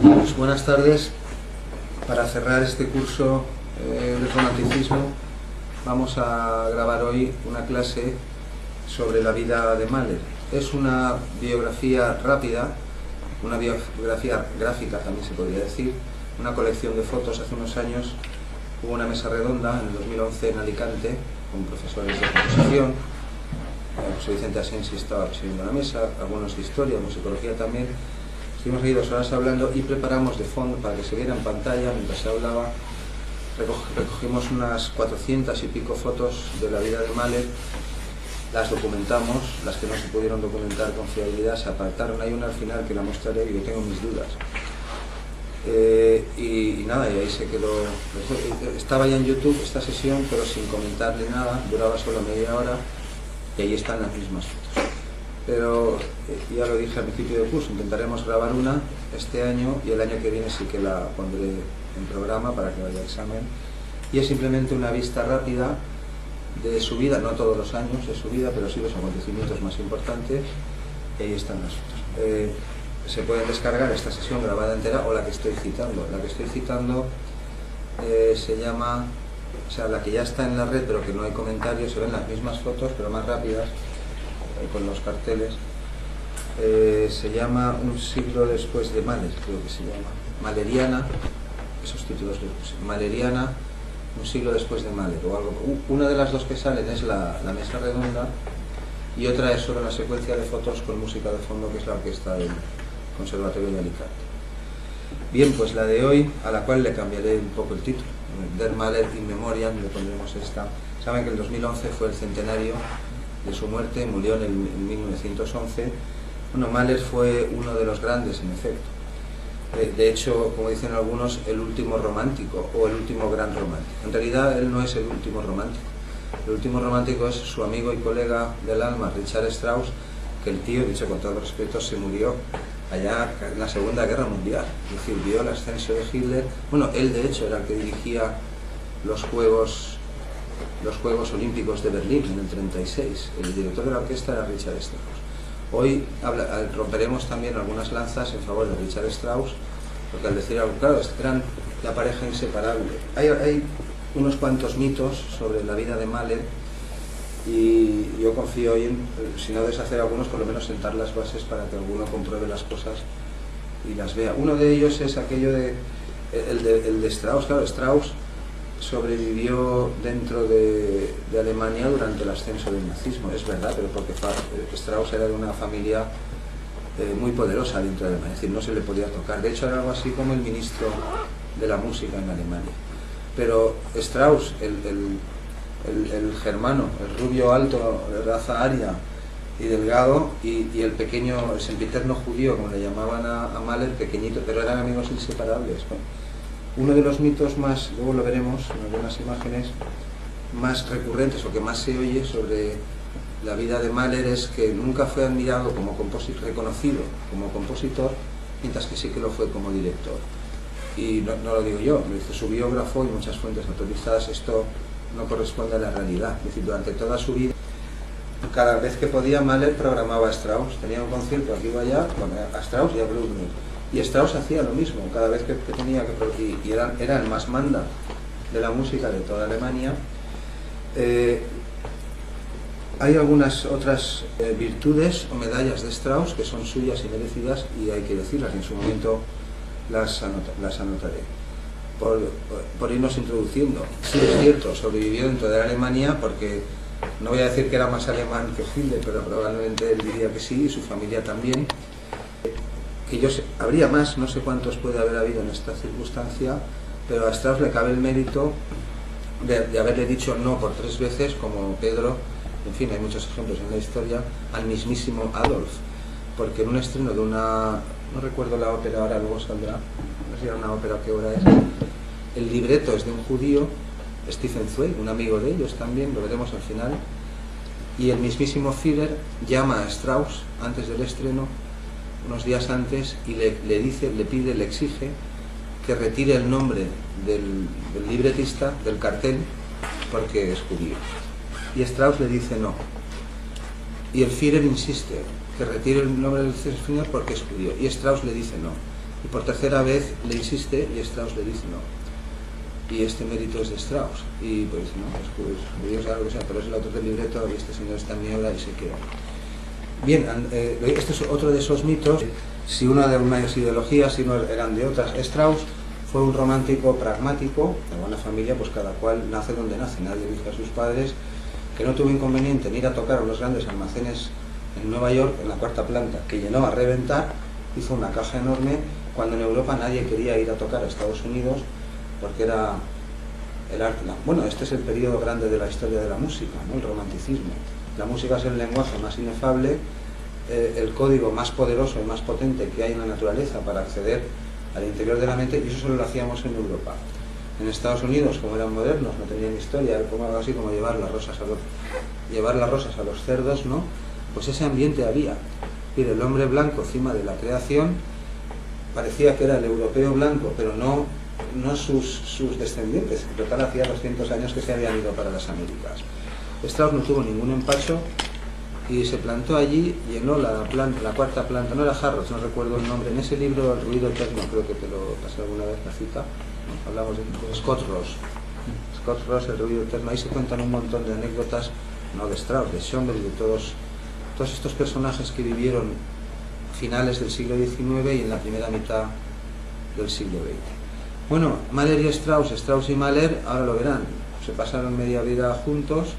Pues buenas tardes. Para cerrar este curso de romanticismo vamos a grabar hoy una clase sobre la vida de Mahler. Es una biografía rápida, una biografía gráfica también se podría decir, una colección de fotos. Hace unos años hubo una mesa redonda en el 2011 en Alicante con profesores de composición. José Vicente Asensi estaba presidiendo la mesa, algunos de historia, musicología también. Estuvimos ahí 2 horas hablando y preparamos de fondo para que se viera en pantalla mientras se hablaba. Recogimos unas 400 y pico fotos de la vida de Mahler, las documentamos, las que no se pudieron documentar con fiabilidad se apartaron. Hay una al final que la mostraré y yo tengo mis dudas. Y nada, y ahí se quedó. Estaba ya en YouTube esta sesión, pero sin comentarle nada, duraba solo media hora y ahí están las mismas fotos. Pero ya lo dije al principio del curso, intentaremos grabar una este año y el año que viene sí que la pondré en programa para que vaya al examen. Y es simplemente una vista rápida de su vida, no todos los años de su vida, pero sí los acontecimientos más importantes, y ahí están las fotos. Se pueden descargar esta sesión grabada entera o la que estoy citando. La que estoy citando se llama, o sea, la que ya está en la red pero que no hay comentarios, se ven las mismas fotos pero más rápidas, con los carteles. Se llama Un siglo después de Mahler, creo que se llama. Mahleriana, esos títulos les puse. Mahleriana, un siglo después de Mahler o algo. Una de las dos que salen es la mesa redonda y otra es solo una secuencia de fotos con música de fondo, que es la orquesta del Conservatorio de Alicante. Bien, pues la de hoy, a la cual le cambiaré un poco el título. Der Mahler in Memoriam, le pondremos esta. Saben que el 2011 fue el centenario de su muerte, murió en 1911. Bueno, Mahler fue uno de los grandes, en efecto. De hecho, como dicen algunos, el último romántico o el último gran romántico. En realidad, él no es el último romántico. El último romántico es su amigo y colega del alma, Richard Strauss, que el tío, dicho con todo respeto, se murió allá en la Segunda Guerra Mundial. Es decir, vio el ascenso de Hitler. Bueno, él de hecho era el que dirigía los Juegos Olímpicos de Berlín en el 36. El director de la orquesta era Richard Strauss. Hoy romperemos también algunas lanzas en favor de Richard Strauss, porque al decir algo, claro, eran la pareja inseparable. Hay unos cuantos mitos sobre la vida de Mahler y yo confío hoy en, si no deshacer algunos, por lo menos sentar las bases para que alguno compruebe las cosas y las vea. Uno de ellos es aquello de el de Strauss. Claro, Strauss sobrevivió dentro de Alemania durante el ascenso del nazismo, es verdad, pero porque Strauss era de una familia muy poderosa dentro de Alemania, es decir, no se le podía tocar. De hecho, era algo así como el ministro de la música en Alemania. Pero Strauss, el germano, el rubio alto, de raza aria y delgado, y el pequeño, el sempiterno judío, como le llamaban a Mahler, pequeñito, pero eran amigos inseparables, ¿no? Uno de los mitos más, luego lo veremos en algunas imágenes, más recurrentes o que más se oye sobre la vida de Mahler es que nunca fue admirado como compositor, reconocido como compositor, mientras que sí que lo fue como director. Y no lo digo yo, lo dice su biógrafo y muchas fuentes autorizadas. Esto no corresponde a la realidad. Es decir, durante toda su vida, cada vez que podía, Mahler programaba a Strauss. Tenía un concierto aquí o allá con a Strauss y a Bruckner. Y Strauss hacía lo mismo, cada vez que tenía que... Y era el más manda de la música de toda Alemania. Hay algunas otras virtudes o medallas de Strauss que son suyas y merecidas, y hay que decirlas, y en su momento las anotaré. Por irnos introduciendo. Sí, es cierto, sobrevivió dentro de la Alemania porque, no voy a decir que era más alemán que Hitler, pero probablemente él diría que sí, y su familia también. Que habría más, no sé cuántos puede haber habido en esta circunstancia, pero a Strauss le cabe el mérito de haberle dicho no por 3 veces, como Pedro, en fin, hay muchos ejemplos en la historia, al mismísimo Adolf, porque en un estreno de una, no recuerdo la ópera ahora, luego saldrá, no sé si era una ópera, qué hora es, el libreto es de un judío, Stephen Zweig, un amigo de ellos también, lo veremos al final, y el mismísimo Führer llama a Strauss antes del estreno, unos días antes, y le dice, le pide, le exige que retire el nombre del libretista del cartel porque es judío. Y Strauss le dice no. Y el Führer insiste que retire el nombre del señor porque es judío. Y Strauss le dice no. Y por tercera vez le insiste y Strauss le dice no. Y este mérito es de Strauss. Y pues no, pues Dios sabe lo que sea, pero es el autor del libreto y este señor está en mi obra y se queda. Bien, este es otro de esos mitos. Si uno de unas ideologías, si no eran de otras. Strauss fue un romántico pragmático, de buena familia, pues cada cual nace donde nace, nadie elige a sus padres, que no tuvo inconveniente en ir a tocar a los grandes almacenes en Nueva York, en la cuarta planta, que llenó a reventar, hizo una caja enorme, cuando en Europa nadie quería ir a tocar a Estados Unidos, porque era el arte. Bueno, este es el periodo grande de la historia de la música, ¿no? El romanticismo. La música es el lenguaje más inefable, el código más poderoso y más potente que hay en la naturaleza para acceder al interior de la mente, y eso solo lo hacíamos en Europa. En Estados Unidos, como eran modernos, no tenían historia, era como algo así como llevar las rosas a los cerdos, ¿no? Pues ese ambiente había. Mire, el hombre blanco encima de la creación parecía que era el europeo blanco, pero no sus descendientes. En total hacía 200 años que se habían ido para las Américas. Strauss no tuvo ningún empacho y se plantó allí, llenó la cuarta planta, no era Harrods, no recuerdo el nombre, en ese libro El ruido eterno, creo que te lo pasé alguna vez la cita, hablamos de Scott Ross, El ruido eterno, ahí se cuentan un montón de anécdotas, no de Strauss, de Schoenberg, de todos estos personajes que vivieron a finales del siglo XIX y en la primera mitad del siglo XX. Bueno, Mahler y Strauss y Mahler, ahora lo verán, se pasaron media vida juntos,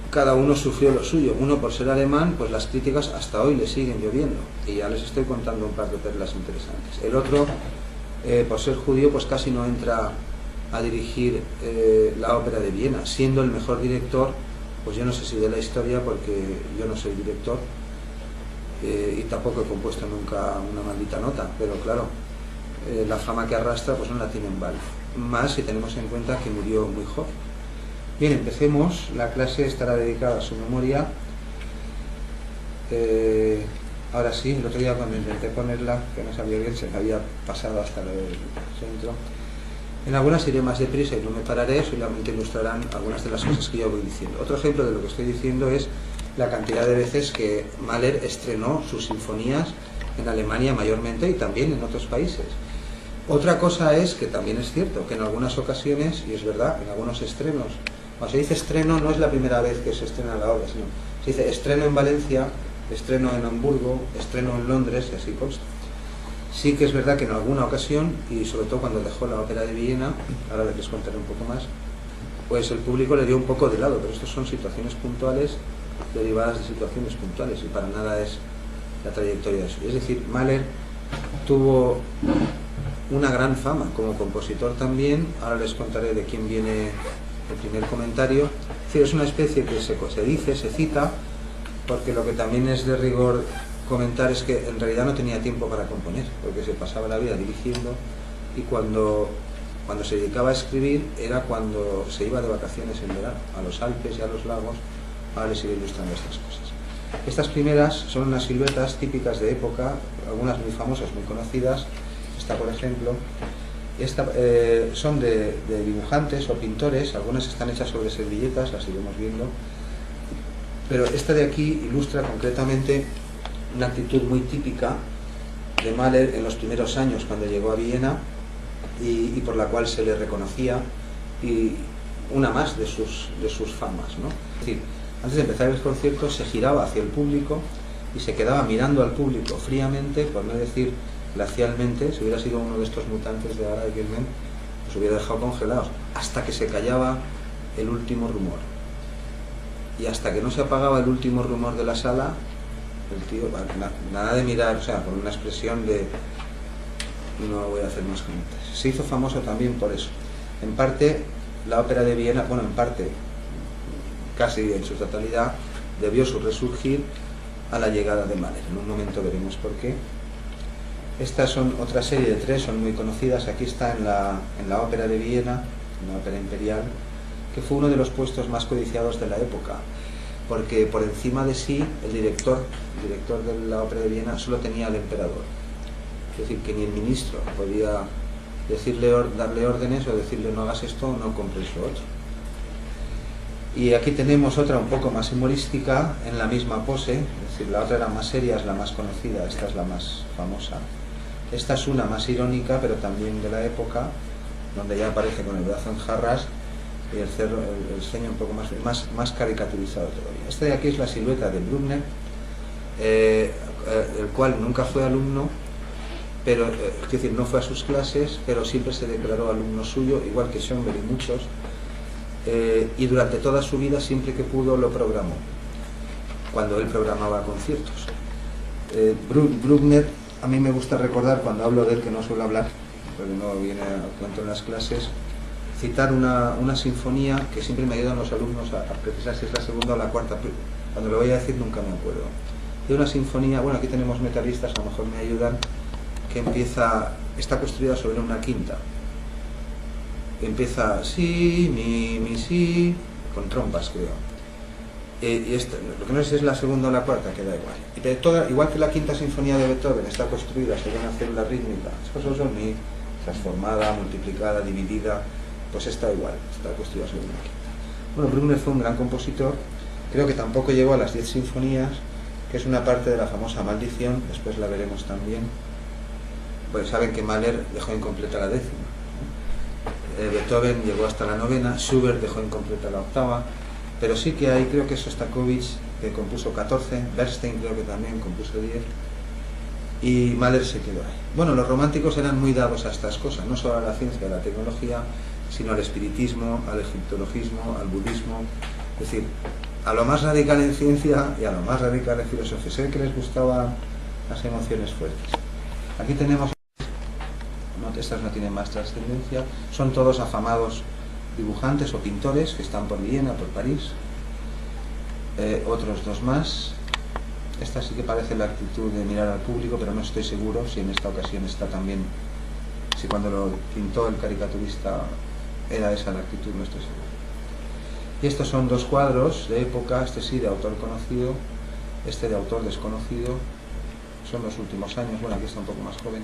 cada uno sufrió lo suyo. Uno, por ser alemán, pues las críticas hasta hoy le siguen lloviendo, y ya les estoy contando un par de perlas interesantes. El otro, por ser judío, pues casi no entra a dirigir la ópera de Viena, siendo el mejor director, pues yo no sé si de la historia, porque yo no soy director, y tampoco he compuesto nunca una maldita nota, pero claro, la fama que arrastra pues no la tiene en vano, más si tenemos en cuenta que murió muy joven. Bien, empecemos. La clase estará dedicada a su memoria. Ahora sí, el otro día cuando intenté ponerla, que no sabía bien, se me había pasado hasta el centro. En algunas iré más deprisa y no me pararé, solamente ilustrarán algunas de las cosas que yo voy diciendo. Otro ejemplo de lo que estoy diciendo es la cantidad de veces que Mahler estrenó sus sinfonías en Alemania mayormente y también en otros países. Otra cosa es que también es cierto que en algunas ocasiones, y es verdad, en algunos estrenos, cuando se dice estreno no es la primera vez que se estrena la obra, sino se dice estreno en Valencia, estreno en Hamburgo, estreno en Londres, y así consta. Sí que es verdad que en alguna ocasión, y sobre todo cuando dejó la ópera de Viena, ahora les contaré un poco más, pues el público le dio un poco de lado, pero estas son situaciones puntuales derivadas de situaciones puntuales y para nada es la trayectoria de eso. Es decir, Mahler tuvo una gran fama como compositor también. Ahora les contaré de quién viene el primer comentario. Es decir, es una especie que se dice, se cita, porque lo que también es de rigor comentar es que en realidad no tenía tiempo para componer, porque se pasaba la vida dirigiendo, y cuando se dedicaba a escribir era cuando se iba de vacaciones en verano, a los Alpes y a los lagos. Ahora les iré ilustrando estas cosas. Estas primeras son unas siluetas típicas de época, algunas muy famosas, muy conocidas. Esta, por ejemplo, son de dibujantes o pintores, algunas están hechas sobre servilletas, las iremos viendo, pero esta de aquí ilustra concretamente una actitud muy típica de Mahler en los primeros años cuando llegó a Viena y por la cual se le reconocía, y una más de sus famas, ¿no? Es decir, antes de empezar el concierto se giraba hacia el público y se quedaba mirando al público fríamente, por no decir glacialmente. Si hubiera sido uno de estos mutantes de Ara de Kelmen, los hubiera dejado congelados, hasta que se callaba el último rumor. Y hasta que no se apagaba el último rumor de la sala, el tío, nada de mirar, o sea, con una expresión de no voy a hacer más comentarios. Se hizo famoso también por eso. En parte, la ópera de Viena, bueno, en parte, casi en su totalidad, debió su resurgir a la llegada de Mahler. En un momento veremos por qué. Estas son otra serie de tres, son muy conocidas. Aquí está en la ópera de Viena, en la ópera imperial, que fue uno de los puestos más codiciados de la época, porque por encima de sí el director de la ópera de Viena solo tenía al emperador. Es decir, que ni el ministro podía darle órdenes o decirle no hagas esto o no compres lo otro. Y aquí tenemos otra un poco más humorística, en la misma pose, es decir, la otra era más seria, es la más conocida, esta es la más famosa. Esta es una más irónica, pero también de la época, donde ya aparece con el brazo en jarras y el ceño un poco más caricaturizado todavía. Esta de aquí es la silueta de Bruckner, el cual nunca fue alumno, pero es decir, no fue a sus clases, pero siempre se declaró alumno suyo, igual que Schoenberg y muchos, y durante toda su vida, siempre que pudo, lo programó, cuando él programaba conciertos. Bruckner, a mí me gusta recordar, cuando hablo de él, que no suelo hablar, porque no viene a cuento en las clases, citar una sinfonía que siempre me ayudan los alumnos a precisar si es la segunda o la cuarta. Cuando lo voy a decir nunca me acuerdo. De una sinfonía, bueno, aquí tenemos metalistas, a lo mejor me ayudan, que está construida sobre una quinta. Empieza si, mi, si, con trompas, creo. Y lo que no sé si es la segunda o la cuarta, que da igual. Igual que la quinta sinfonía de Beethoven está construida sobre una célula rítmica, son mi, transformada, multiplicada, dividida, pues está igual, está construida sobre una quinta. Bueno, Bruckner fue un gran compositor, creo que tampoco llegó a las 10 sinfonías, que es una parte de la famosa Maldición, después la veremos también. Pues saben que Mahler dejó incompleta la 10ª, Beethoven llegó hasta la 9ª, Schubert dejó incompleta la 8ª, pero sí que hay, creo que Sostakovich, que compuso 14, Bernstein creo que también compuso 10, y Mahler se quedó ahí. Bueno, los románticos eran muy dados a estas cosas, no solo a la ciencia y a la tecnología, sino al espiritismo, al egiptologismo, al budismo, es decir, a lo más radical en ciencia y a lo más radical en filosofía. Sé que les gustaban las emociones fuertes. Aquí tenemos, estas no tienen más trascendencia, son todos afamados dibujantes o pintores que están por Viena, por París, otros dos más. Esta sí que parece la actitud de mirar al público, pero no estoy seguro si en esta ocasión está también, si cuando lo pintó el caricaturista era esa la actitud, no estoy seguro. Y estos son dos cuadros de época, este sí de autor conocido, este de autor desconocido, son los últimos años, bueno, aquí está un poco más joven.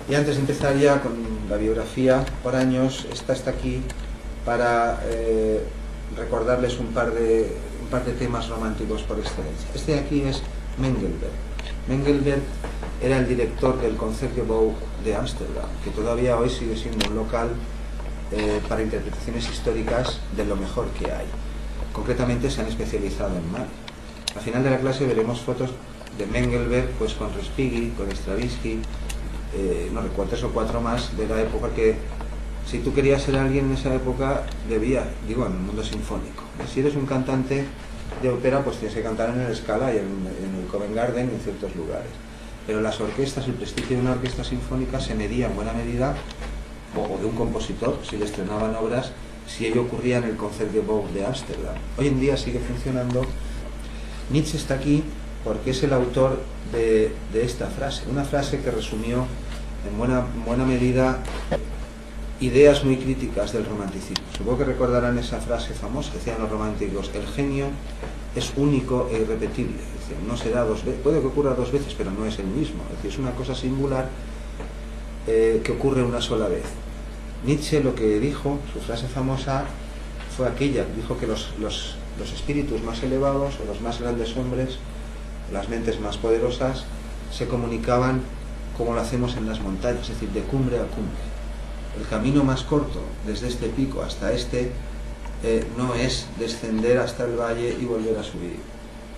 Y antes de empezar ya con la biografía por años, esta está aquí para recordarles un par de temas románticos por excelencia. Este de aquí es Mengelberg. Mengelberg era el director del Concertgebouw de Ámsterdam, que todavía hoy sigue siendo un local para interpretaciones históricas de lo mejor que hay. Concretamente se han especializado en Mahler. Al final de la clase veremos fotos de Mengelberg pues con Respighi, con Stravinsky, no recuerdo, 3 o 4 más de la época, que si tú querías ser alguien en esa época debía, digo, en el mundo sinfónico. Si eres un cantante de ópera, pues tienes que cantar en el Scala y en el Covent Garden y en ciertos lugares. Pero las orquestas, el prestigio de una orquesta sinfónica se medía en buena medida, o de un compositor, si le estrenaban obras, si ello ocurría en el Concertgebouw de Ámsterdam. Hoy en día sigue funcionando. Nietzsche está aquí porque es el autor de esta frase, una frase que resumió en buena medida ideas muy críticas del romanticismo. Supongo que recordarán esa frase famosa, decían los románticos: el genio es único e irrepetible, es decir, no se da dos veces, puede que ocurra dos veces, pero no es el mismo, es decir, es una cosa singular que ocurre una sola vez. Nietzsche lo que dijo, su frase famosa fue aquella, dijo que los espíritus más elevados o los más grandes hombres, las mentes más poderosas, se comunicaban como lo hacemos en las montañas, es decir, de cumbre a cumbre. El camino más corto desde este pico hasta este no es descender hasta el valle y volver a subir.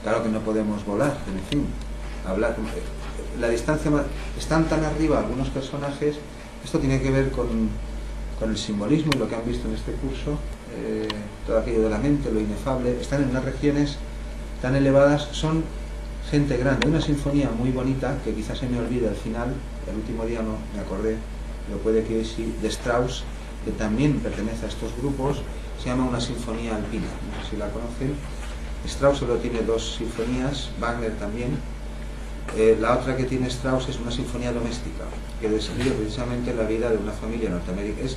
Claro que no podemos volar, en fin, hablar. La distancia están tan arriba algunos personajes. Esto tiene que ver con el simbolismo y lo que han visto en este curso, todo aquello de la mente, lo inefable. Están en unas regiones tan elevadas, son gente grande. Una sinfonía muy bonita que quizás se me olvide al final, el último día no me acordé, pero puede que sí, de Strauss, que también pertenece a estos grupos, se llama Una sinfonía alpina, no sé si la conocen. Strauss solo tiene 2 sinfonías, Wagner también. La otra que tiene Strauss es una sinfonía doméstica, que describe precisamente la vida de una familia norteamericana.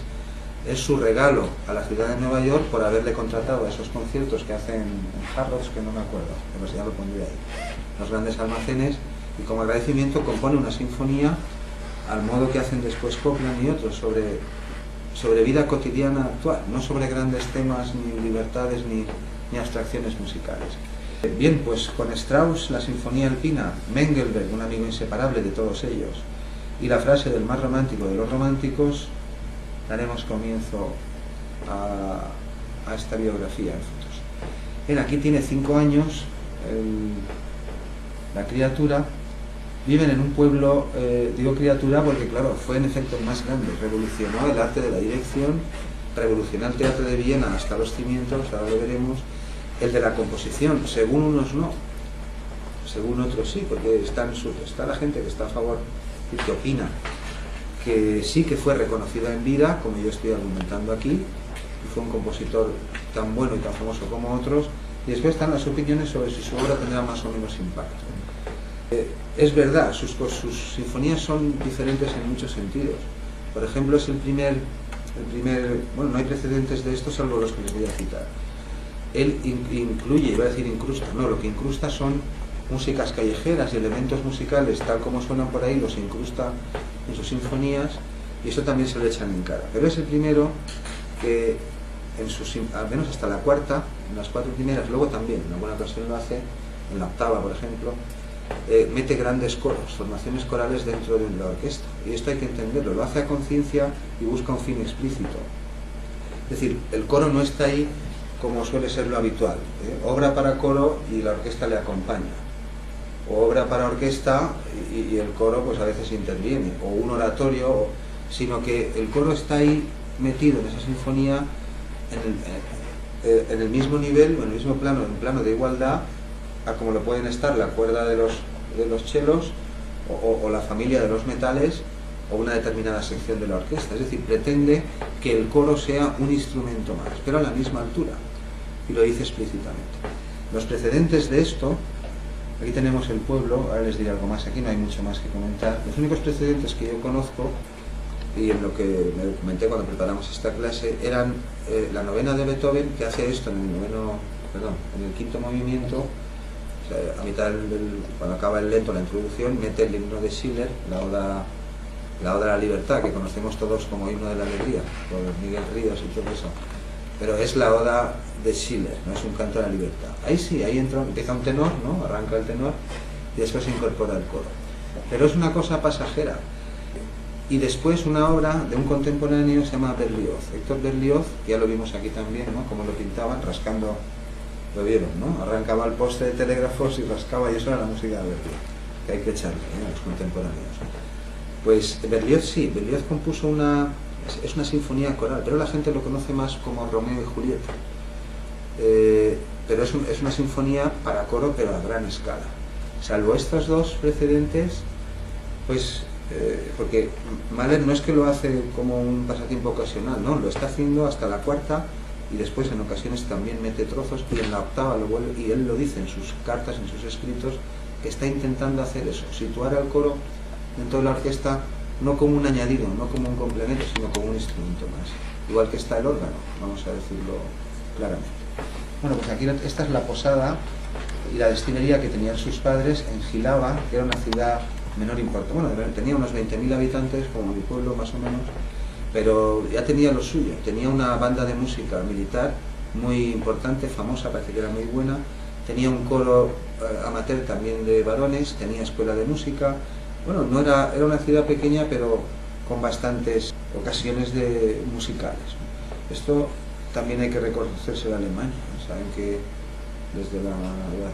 Es su regalo a la ciudad de Nueva York por haberle contratado a esos conciertos que hacen en Harrods, que no me acuerdo, pero ya lo pondré ahí, los grandes almacenes, y como agradecimiento compone una sinfonía al modo que hacen después Copland y otros sobre vida cotidiana actual, no sobre grandes temas, ni libertades, ni abstracciones musicales. Bien, pues con Strauss, la Sinfonía Alpina, Mengelberg, un amigo inseparable de todos ellos, y la frase del más romántico de los románticos, daremos comienzo a esta biografía en fotos. Bien, aquí tiene 5 años, la criatura. Viven en un pueblo, digo criatura porque claro, fue en efecto el más grande, revolucionó el arte de la dirección, revolucionó el teatro de Viena hasta los cimientos, ahora lo veremos, el de la composición, según unos no, según otros sí, porque está la gente que está a favor y que opina que sí que fue reconocido en vida, como yo estoy argumentando aquí, y fue un compositor tan bueno y tan famoso como otros, y después están las opiniones sobre si su obra tendrá más o menos impacto. Es verdad, sus sinfonías son diferentes en muchos sentidos. Por ejemplo, es el primer, bueno, no hay precedentes de esto salvo los que les voy a citar. Él incluye, iba a decir incrusta, no, lo que incrusta son músicas callejeras y elementos musicales tal como suenan por ahí, los incrusta en sus sinfonías, y eso también se lo echan en cara. Pero es el primero que, al menos hasta la cuarta, en las 4 primeras, luego también, en alguna ocasión lo hace, en la octava, por ejemplo, mete grandes coros, formaciones corales dentro de la orquesta, y esto hay que entenderlo, lo hace a conciencia y busca un fin explícito. Es decir, el coro no está ahí como suele ser lo habitual, obra para coro y la orquesta le acompaña, o obra para orquesta y el coro pues a veces interviene, o un oratorio, sino que el coro está ahí metido en esa sinfonía en el mismo nivel, o en el mismo plano, en plano de igualdad a como lo pueden estar la cuerda de los chelos o la familia de los metales o una determinada sección de la orquesta. Es decir, pretende que el coro sea un instrumento más, pero a la misma altura, y lo dice explícitamente. Los precedentes de esto, aquí tenemos el pueblo, ahora les diré algo más, aquí no hay mucho más que comentar. Los únicos precedentes que yo conozco, y en lo que me documenté cuando preparamos esta clase, eran la novena de Beethoven, que hace esto en el quinto movimiento. O sea, a mitad cuando acaba el lento, la introducción, mete el himno de Schiller, la oda a la libertad, que conocemos todos como himno de la alegría, por Miguel Ríos y todo eso. Pero es la oda de Schiller, no es un canto a la libertad. Ahí sí, ahí empieza un tenor, ¿no? Arranca el tenor y después se incorpora el coro. Pero es una cosa pasajera. Y después una obra de un contemporáneo se llama Berlioz. Héctor Berlioz, ya lo vimos aquí también, ¿no? Como lo pintaban, rascando. Lo vieron, ¿no? Arrancaba el poste de telégrafos y rascaba, y eso era la música de Berlioz, que hay que echarle a los contemporáneos. Pues Berlioz sí, Berlioz compuso es una sinfonía coral, pero la gente lo conoce más como Romeo y Julieta. Pero es una sinfonía para coro, pero a gran escala. Salvo estos dos precedentes, pues, porque Mahler no es que lo hace como un pasatiempo ocasional, no, lo está haciendo hasta la cuarta, y después en ocasiones también mete trozos, y en la octava lo vuelve, y él lo dice en sus cartas, en sus escritos, que está intentando hacer eso, situar al coro dentro de la orquesta no como un añadido, no como un complemento, sino como un instrumento más, igual que está el órgano, vamos a decirlo claramente. Bueno, pues aquí esta es la posada y la destilería que tenían sus padres en Gilava, que era una ciudad menor importante, bueno, tenía unos 20.000 habitantes, como mi pueblo más o menos, pero ya tenía lo suyo, tenía una banda de música militar muy importante, famosa, parece que era muy buena, tenía un coro amateur también de varones, tenía escuela de música. Bueno, era una ciudad pequeña, pero con bastantes ocasiones musicales. Esto también hay que reconocerse de Alemania, saben que desde la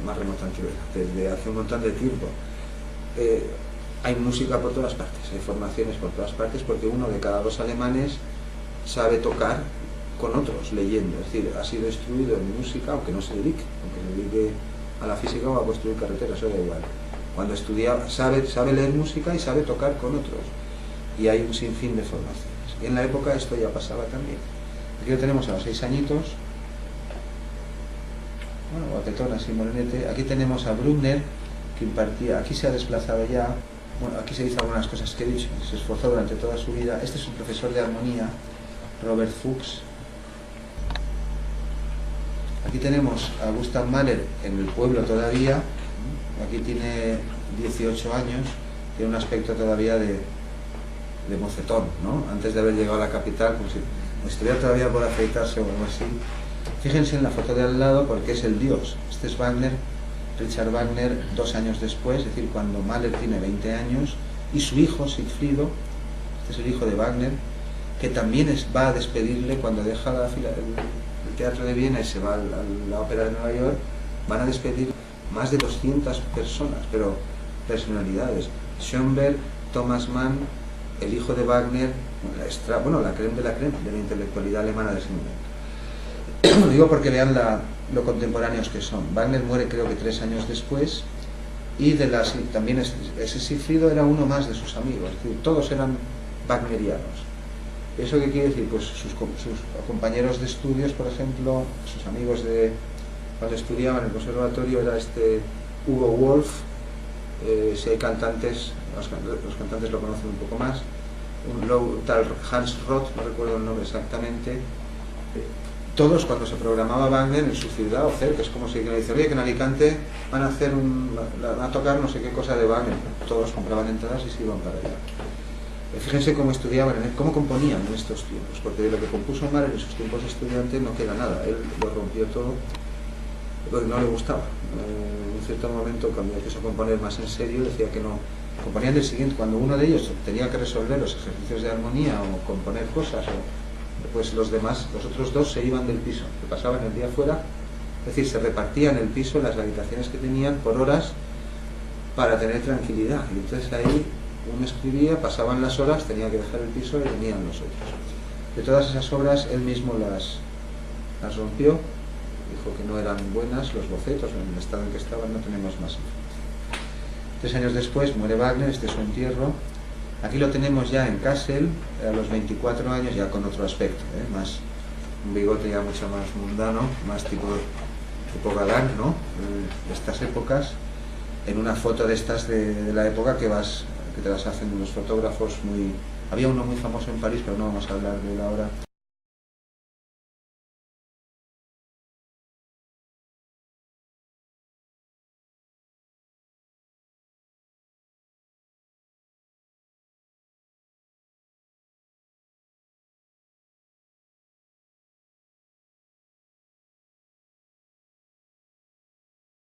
más remota antigüedad, desde hace un montón de tiempo, hay música por todas partes, hay formaciones por todas partes, porque uno de cada 2 alemanes sabe tocar con otros, leyendo, es decir, ha sido instruido en música, aunque no se dedique, a la física o a construir carreteras, eso da igual. Cuando estudia, sabe leer música y sabe tocar con otros, y hay un sinfín de formaciones. Y en la época esto ya pasaba también. Aquí lo tenemos a los 6 añitos, bueno, guapetón así morenete. Aquí tenemos a Bruckner, que impartía, aquí se ha desplazado ya. Bueno, aquí se dice algunas cosas que he dicho, se esforzó durante toda su vida. Este es un profesor de armonía, Robert Fuchs. Aquí tenemos a Gustav Mahler en el pueblo todavía, aquí tiene 18 años, tiene un aspecto todavía de mocetón, ¿no? Antes de haber llegado a la capital, como si estuviera todavía por afeitarse o algo así. Fíjense en la foto de al lado porque es el dios, este es Wagner Richard Wagner 2 años después, es decir, cuando Mahler tiene 20 años, y su hijo, Siegfriedo, este es el hijo de Wagner, que también va a despedirle cuando deja el Teatro de Viena y se va a la Ópera de Nueva York. Van a despedir más de 200 personas, pero personalidades. Schoenberg, Thomas Mann, el hijo de Wagner, la creme de la creme de la intelectualidad alemana de ese momento. Lo digo porque vean lo contemporáneos que son. Wagner muere creo que 3 años después, y también ese Siegfriedo era uno más de sus amigos, es decir, todos eran wagnerianos. ¿Eso qué quiere decir? Pues sus compañeros de estudios, por ejemplo, sus amigos cuando estudiaban en el conservatorio, era Hugo Wolf. Si hay cantantes, los cantantes lo conocen un poco más, tal Hans Roth, no recuerdo el nombre exactamente. Todos, cuando se programaba Wagner en su ciudad o cerca, es como si le dice, oye, que en Alicante van a tocar no sé qué cosa de Wagner. Todos compraban entradas y se iban para allá. Fíjense cómo estudiaban, cómo componían en estos tiempos, porque de lo que compuso Mahler en sus tiempos de estudiante no queda nada. Él lo rompió todo porque no le gustaba. En un cierto momento, cuando empezó a componer más en serio, decía que no. Componían del siguiente, cuando uno de ellos tenía que resolver los ejercicios de armonía o componer cosas, pues los otros dos se iban del piso, que pasaban el día fuera, es decir, se repartían el piso, las habitaciones que tenían por horas para tener tranquilidad. Y entonces ahí uno escribía, pasaban las horas, tenía que dejar el piso y venían los otros. De todas esas obras él mismo las rompió, dijo que no eran buenas, los bocetos, en el estado en que estaban no tenemos más. 3 años después muere Wagner, este es su entierro. Aquí lo tenemos ya en Kassel, a los 24 años, ya con otro aspecto, más un bigote ya mucho más mundano, más tipo galán, ¿no? De estas épocas, en una foto de estas de la época que te las hacen unos fotógrafos muy... Había uno muy famoso en París, pero no vamos a hablar de él ahora.